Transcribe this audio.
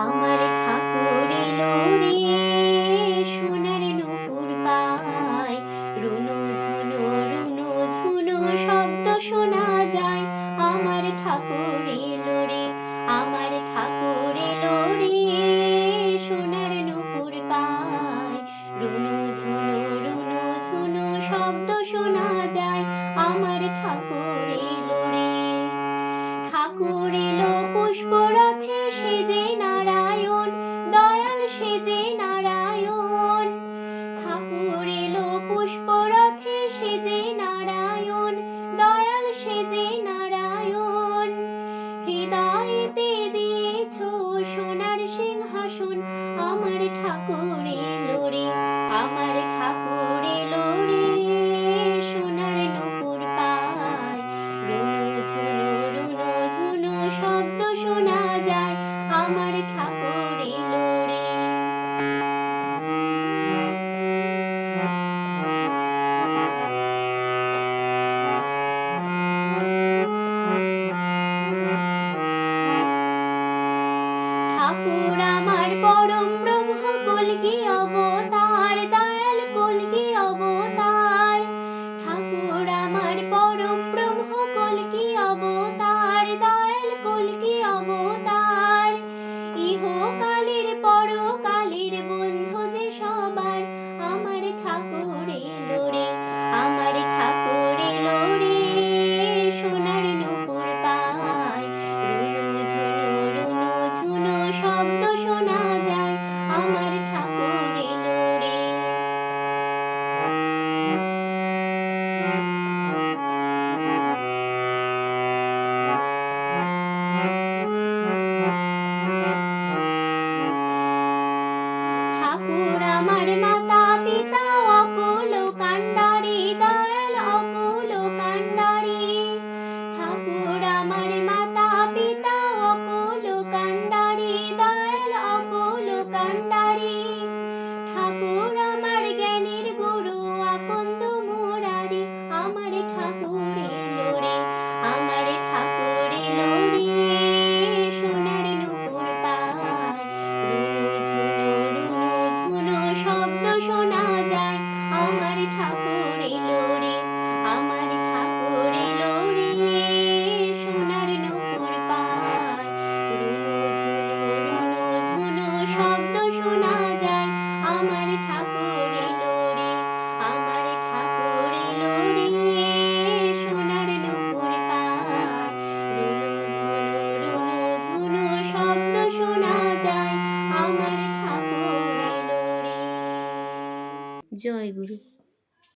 আমার ঠাকুর এলো রে, সোনার নূপুর পায়, রুনু ঝুনু রুনু ঝুনু শব্দ শোনা যায়। আমার ঠাকুর এলো রে, আমার ঠাকুর এলো রে, সোনার নূপুর পায়, রুনু ঝুনু রুনু ঝুনু শব্দ শোনা যায়। আমার ঠাকুর এলো রে, ঠাকুর এলো পুষ্পরথে সেজে নারায়ণ, দয়াল সেজে নারায়ণ। ঠাকুর এলো পুষ্পরথে সেজে নারায়ণ, দয়াল সেজে নারায়ণ। হৃদয়েতে দিয়েছ সোনার সিংহাসন, আমার ঠাকুর এলো রে, আমার ঠাকুর এলো রে, সোনার নূপুর পায়, রুনু ঝুনু রুনু ঝুনু শব্দ শোনা যায়। আমার ঠাকুর এলো রে। ঠাকুর আমার পরম ব্রহ্ম কল্কি অবতার, দয়াল কল্কি অবতার। ঠাকুর আমার পরম ব্রহ্ম কল্কি অবতার, দয়াল কল্কি অবতার। ইহকালের পরকালের বন্ধু যে সবার, আমার ঠাকুর এলো রে, আমার ঠাকুর এলো রে, সোনার নূপুর পায়, রুনু ঝুনু রুনু ঝুনু শব্দ শোনা যায়। আমার ঠাকুর এলো রে। ঠাকুর আমার মাতা পিতা অকুল কান্ডারি, দয়াল অকুল কান্ডারি। ঠাকুর আমার মাতা পিতা অকুল কান্ডারি, দয়াল অকুল কান্ডারি। ঠাকুর আমার জ্ঞানীর গুরু আকন্দ মুরারি, আমার ঠাকুর এলো রে, আমার ঠাকুর এলো রে, সোনার নূপুর পায়, রুনু ঝুনু রুনু ঝুনু শব্দ শোনা যায়। আমার ঠাকুর এলো রে, আমার ঠাকুর এলো রে, সোনার নূপুর পায়, রুনু ঝুনু রুনু ঝুনু শব্দ শোনা যায়। আমার ঠাকুর এলো রে, আমার ঠাকুর এলো রে, সোনার নূপুর পায়, রুনু ঝুনু রুনু ঝুনু শব্দ শোনা যায়। আমার ঠাকুর এলো রে। জয় গুরু।